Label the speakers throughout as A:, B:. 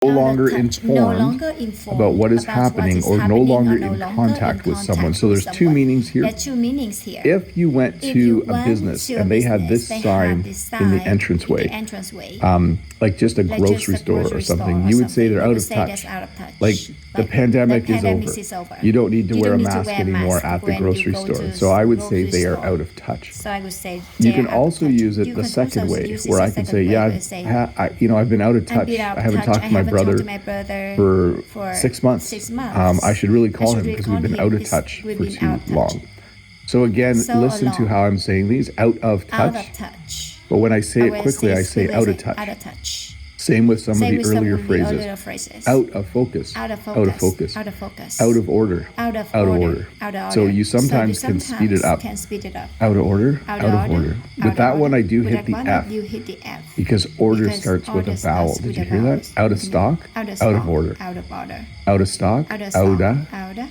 A: no
B: out of
A: longer
B: touch, no
A: informed
B: longer informed
A: about what is
B: about what
A: happening
B: is
A: or no
B: happening
A: longer
B: or no
A: in
B: longer
A: contact
B: in
A: with someone.
B: contact
A: So
B: with
A: there's two
B: someone.
A: meanings here.
B: There are two meanings here.
A: If you went
B: If
A: to
B: you
A: a
B: went
A: business
B: to a
A: and they had
B: business,
A: this
B: they
A: sign
B: had this
A: in the
B: sign
A: entranceway,
B: in the entranceway,
A: like just a
B: like
A: grocery
B: just a
A: store or
B: grocery
A: something,
B: store or
A: you would say
B: something,
A: they're
B: you
A: out
B: would
A: of
B: say
A: touch.
B: that's out of touch.
A: Like the pandemic is over. You don't need to
B: You
A: wear a
B: don't need to
A: mask
B: wear a
A: anymore
B: mask
A: at the
B: when you
A: grocery
B: go
A: store.
B: to
A: So I would say
B: grocery
A: they are
B: store.
A: out of touch.
B: So I would say
A: You
B: they
A: can
B: are out of
A: also
B: touch.
A: use it
B: You
A: the
B: can
A: second
B: also
A: way,
B: use it
A: where
B: the
A: I can
B: second
A: say,
B: way,
A: yeah,
B: where you say,
A: I've been out of touch.
B: I've been out
A: I
B: of
A: haven't
B: touch.
A: talked
B: I
A: to my
B: haven't talked
A: brother
B: to my brother
A: for 6 months.
B: 6 months.
A: I should really call
B: I
A: him
B: should
A: because
B: really
A: we've been
B: call
A: out
B: him
A: of
B: because
A: touch
B: we've
A: for
B: been
A: too
B: out of touch.
A: long. So again,
B: So
A: listen to
B: long.
A: how I'm saying these, out of
B: Out
A: touch.
B: of touch.
A: But when I say
B: But
A: it
B: when
A: quickly, I say out of
B: quickly,
A: touch.
B: Out of touch.
A: Same with some
B: Same
A: of
B: with
A: the
B: some
A: earlier
B: of the
A: phrases.
B: earlier phrases.
A: Out of focus.
B: Out of
A: Out of
B: focus.
A: focus.
B: Out of focus.
A: Out of order.
B: Out of
A: Out of
B: order.
A: order.
B: Out of
A: So
B: order.
A: you sometimes can speed it up.
B: Can speed it up.
A: Out of order.
B: Out
A: Out
B: of
A: of
B: order.
A: order.
B: Out
A: With
B: of
A: that
B: order.
A: one, I do
B: With
A: hit
B: that
A: the
B: one,
A: F
B: you hit the F.
A: because order
B: Because
A: starts with
B: order
A: a vowel.
B: starts
A: Did
B: with
A: you
B: a
A: hear that?
B: vowel.
A: Out of stock.
B: Out of
A: Out
B: stock.
A: of order.
B: Out of order.
A: Out of stock.
B: Out of stock.
A: Outa.
B: Out of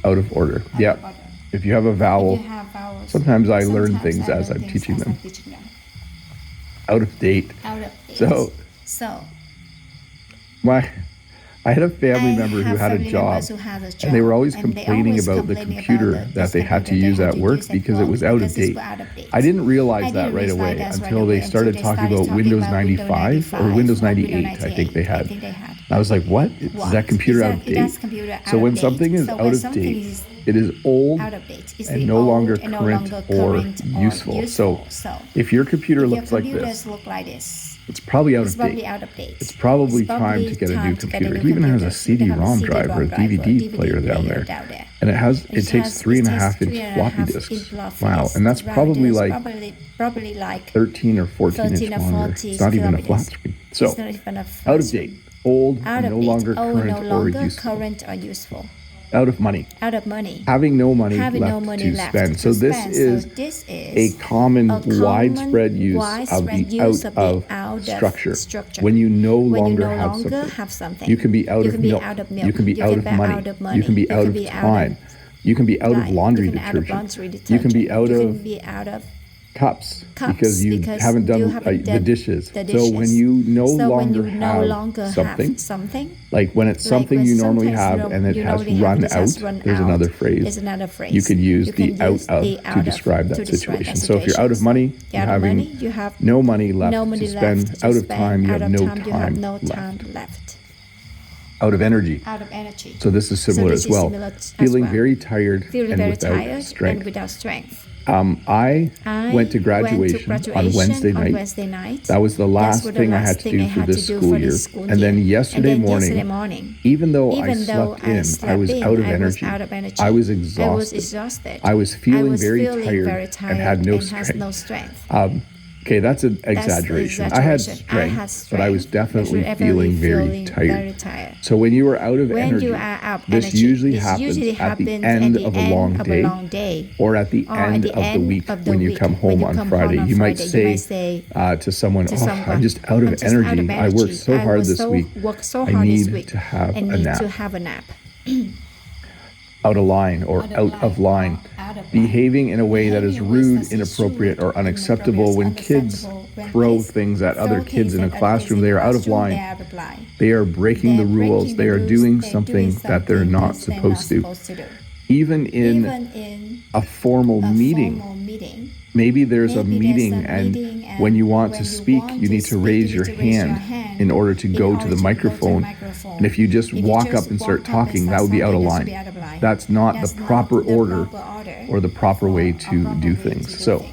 A: Out of order. Yep.
B: order.
A: If you have a vowel,
B: If you have vowels,
A: sometimes I learn
B: sometimes
A: things
B: I
A: as
B: learn
A: I'm
B: things
A: teaching
B: as
A: them.
B: I'm teaching them.
A: Out of date.
B: Out of date.
A: So I had a family member who had a job, and they were always complaining about the computer that they had to use at work because it was out of date. I didn't realize that right away until they started talking about Windows 95 or Windows 98, I think they had. I was like, what? Is that computer out of date? So when something is out of date, it is old and no longer current or useful. So if your computer looks like this, it's probably out of date. It's probably time to get a new computer. It even has a CD-ROM drive or a DVD player down there. And it takes 3.5-inch floppy disks. Wow. And that's probably like 13 or 14 inch monitor. It's not even a flat screen. So out of date, old, no longer current or useful. Out of money.
B: Out of money.
A: Having no money left to spend. So this is a common widespread use of the out of structure. When you no longer have something. You can be out of milk. You can be out of money. You can be out of time. You can be out of laundry detergent. You can be out of cups because you haven't done the dishes. So when you no longer have something, like when it's something you normally have and it has run out, there's another phrase. You could use the out of to describe that situation. So if you're out of money, you're having no money left to spend. Out of time, you have no time left. Out of energy. So this is similar as well. Feeling very tired and without strength. I went to graduation on Wednesday night. That was the last thing I had to do for this school year. And then yesterday morning, even though I slept in, I was out of energy. I was exhausted. I was feeling very tired and had no strength. Okay, that's an exaggeration. I had strength, but I was definitely feeling very tired. So when you are out of energy, this usually happens at the end of a long day or at the end of the week when you come home on Friday. You might say to someone, I'm just out of energy. I worked so hard this week. I need to have a nap. Out of line or out of line. Behaving in a way that is rude, inappropriate, or unacceptable. When kids throw things at other kids in a classroom, they are out of line. They are breaking the rules. They are doing something that they're not supposed to. Even in a formal meeting, maybe there's a meeting and when you want to speak, you need to raise your hand in order to go to the microphone. And if you just walk up and start talking, that would be out of line. That's not the proper order or the proper way to do things. So,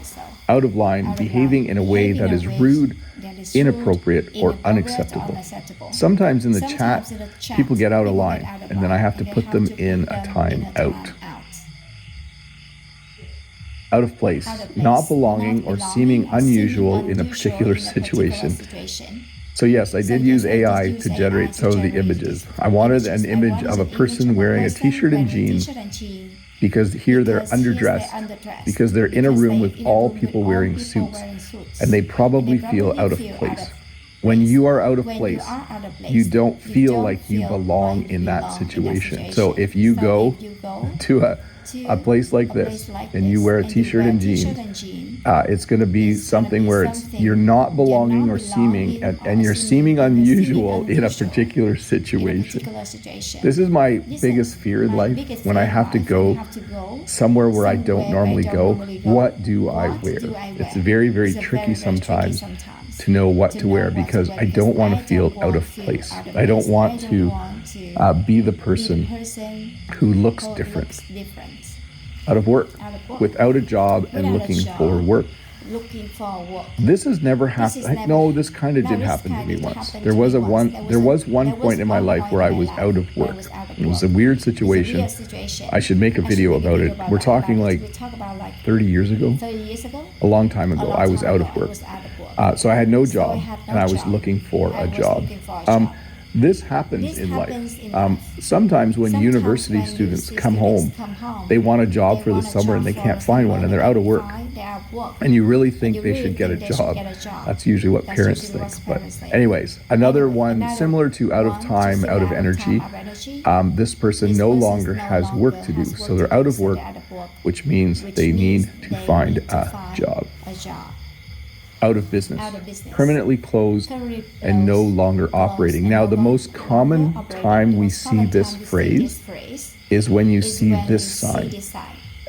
A: out of line, behaving in a way that is rude, inappropriate, or unacceptable. Sometimes in the chat, people get out of line, and then I have to put them in a time out. Out of place, not belonging or seeming unusual in a particular situation. So yes, I did use AI to generate some of the images. I wanted an image of a person wearing a t-shirt and jeans because here they're underdressed, because they're in a room with all people wearing suits, and they probably feel out of place. When you are out of place, you don't feel like you belong in that situation. So if you go to a place like this and you wear a t-shirt and jeans, it's going to be something where you're not belonging or seeming, and you're seeming unusual in a particular situation. This is my biggest fear in life, when I have to go somewhere where I don't normally go. What do I wear? It's very, very tricky sometimes to know what to wear, because I don't want to feel out of place. I don't want to be the person who looks different, out of work, without a job and looking for work. This has never happened. No, this kind of did happen to me once. There was one point in my life where I was out of work. It was a weird situation. I should make a video about it. We're talking like 30 years ago. A long time ago, I was out of work. So I had no job, and I was looking for a job. This happens in life. Sometimes when university students come home, they want a job for the summer and they can't find one, and they're out of work. And you really think they should get a job. That's usually what parents think. But anyways, another one similar to out of time, out of energy. This person no longer has work to do. So they're out of work, which means they need to find a job. Out of business, permanently closed and no longer operating. Now, the most common time we see this phrase is when you see this sign.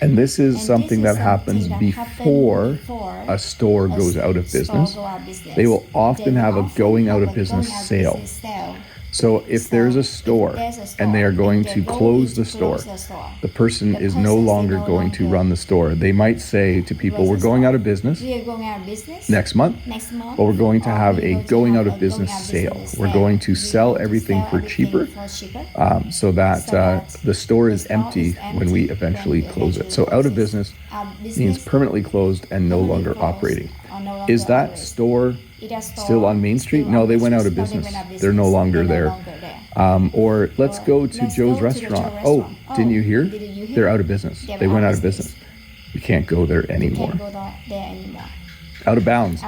A: And this is something that happens before a store goes out of business. They will often have a going out of business sale. So if there's a store and they are going to close the store, the person is no longer going to run the store. They might say to people, we're going out of business next month, but we're going to have a going out of business sale. We're going to sell everything for cheaper so that the store is empty when we eventually close it. So out of business means permanently closed and no longer operating. Is that store still on Main Street? No, they went out of business. They're no longer there. Or let's go to Joe's Restaurant. Oh, didn't you hear? They're out of business. They went out of business. We can't go there anymore. Out of bounds.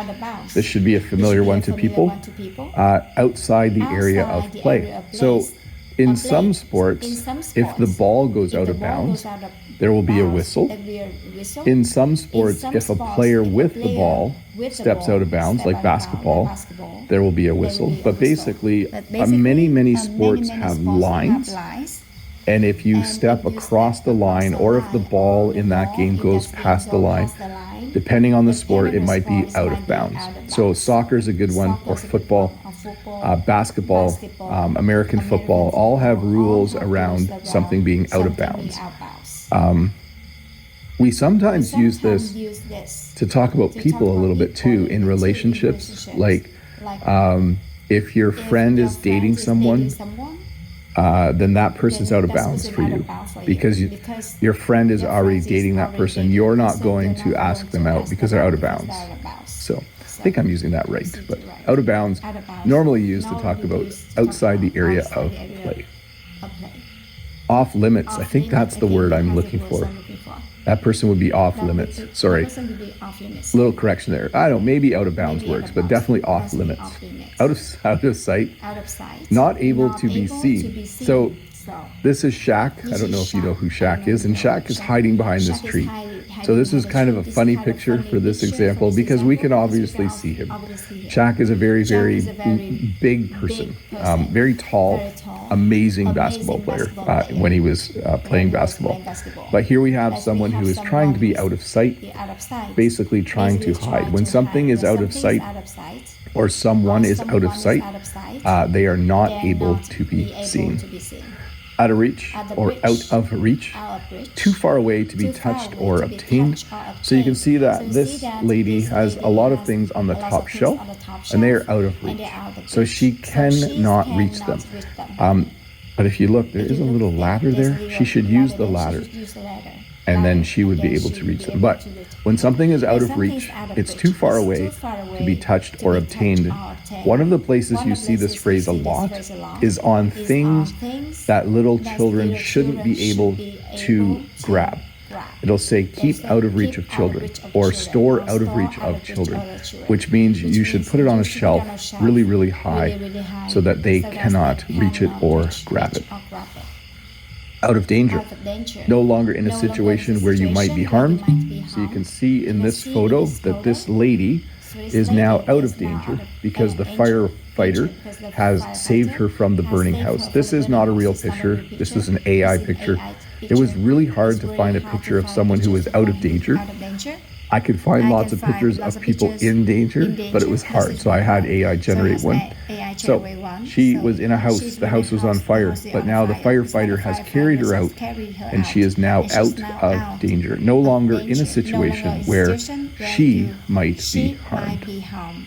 A: This should be a familiar one to people. Outside the area of play. So in some sports, if the ball goes out of bounds, there will be a whistle. In some sports, if a player with the ball steps out of bounds, like basketball, there will be a whistle. But basically, many sports have lines. And if you step across the line, or if the ball in that game goes past the line, depending on the sport, it might be out of bounds. So soccer is a good one, or football. Basketball, American football, all have rules around something being out of bounds. We sometimes use this to talk about people a little bit too, in relationships. Like if your friend is dating someone, then that person's out of bounds for you, because your friend is already dating that person. You're not going to ask them out because they're out of bounds. So I think I'm using that right, but out of bounds, normally used to talk about outside the area of play. Off limits, I think that's the word I'm looking for. That person would be off limits. Sorry, little correction there. I don't know, maybe out of bounds works, but definitely off limits. Out of sight, not able to be seen. So this is Shaq. I don't know if you know who Shaq is, and Shaq is hiding behind this tree. So this is kind of a funny picture for this example, because we can obviously see him. Shaq is a very, very big person, very tall, amazing basketball player when he was playing basketball. But here we have someone who is trying to be out of sight, basically trying to hide. When something is out of sight, or someone is out of sight, they are not able to be seen. Out of reach, or out of reach, too far away to be touched or obtained. So you can see that this lady has a lot of things on the top shelf, and they are out of reach. So she cannot reach them. But if you look, there is a little ladder there. She should use the ladder, and then she would be able to reach them. But when something is out of reach, it's too far away to be touched or obtained. One of the places you see this phrase a lot is on things that little children shouldn't be able to grab. It'll say keep out of reach of children, or store out of reach of children, which means you should put it on a shelf really, really high so that they cannot reach it or grab it. out of danger,
B: out of danger,
A: no longer in a
B: no longer
A: situation
B: in a
A: where you might be
B: situation where you
A: harmed.
B: might be
A: So you can
B: harmed.
A: see in
B: You
A: this
B: can see
A: photo
B: in this
A: that this
B: photo,
A: lady
B: so this
A: is now
B: lady
A: out
B: is
A: of
B: now
A: danger
B: out of
A: because the
B: danger
A: firefighter
B: because the
A: has saved
B: firefighter
A: her from the
B: has
A: burning
B: saved
A: house.
B: her
A: This
B: from the
A: is not a
B: burning
A: real
B: house. This is not a
A: picture.
B: real
A: This
B: picture.
A: is an AI
B: This is an
A: picture.
B: AI
A: It was
B: picture.
A: really hard
B: It's
A: to
B: really
A: find a
B: hard
A: picture
B: to
A: of
B: find
A: someone who
B: pictures
A: was
B: of
A: out of
B: someone who's
A: danger.
B: out of danger.
A: I could find
B: I
A: lots
B: can
A: of
B: find
A: pictures
B: lots
A: of
B: of
A: people
B: pictures
A: in danger,
B: in
A: but it
B: danger,
A: was
B: but
A: hard.
B: it's
A: So I had
B: hard.
A: AI
B: So I
A: generate
B: had
A: one.
B: AI
A: So
B: generate one.
A: she
B: So
A: was in a house.
B: she's
A: The
B: in a
A: house was on
B: house. The
A: fire,
B: house is
A: but
B: on
A: now the
B: fire. But now
A: firefighter
B: the
A: has carried her
B: firefighters
A: out,
B: have carried her
A: and
B: out,
A: she is now
B: and she's
A: out
B: now
A: of
B: out
A: danger, no
B: of
A: longer in
B: danger.
A: a
B: No longer
A: situation
B: in a
A: where
B: situation where
A: she might be
B: she might
A: harmed.
B: be harmed.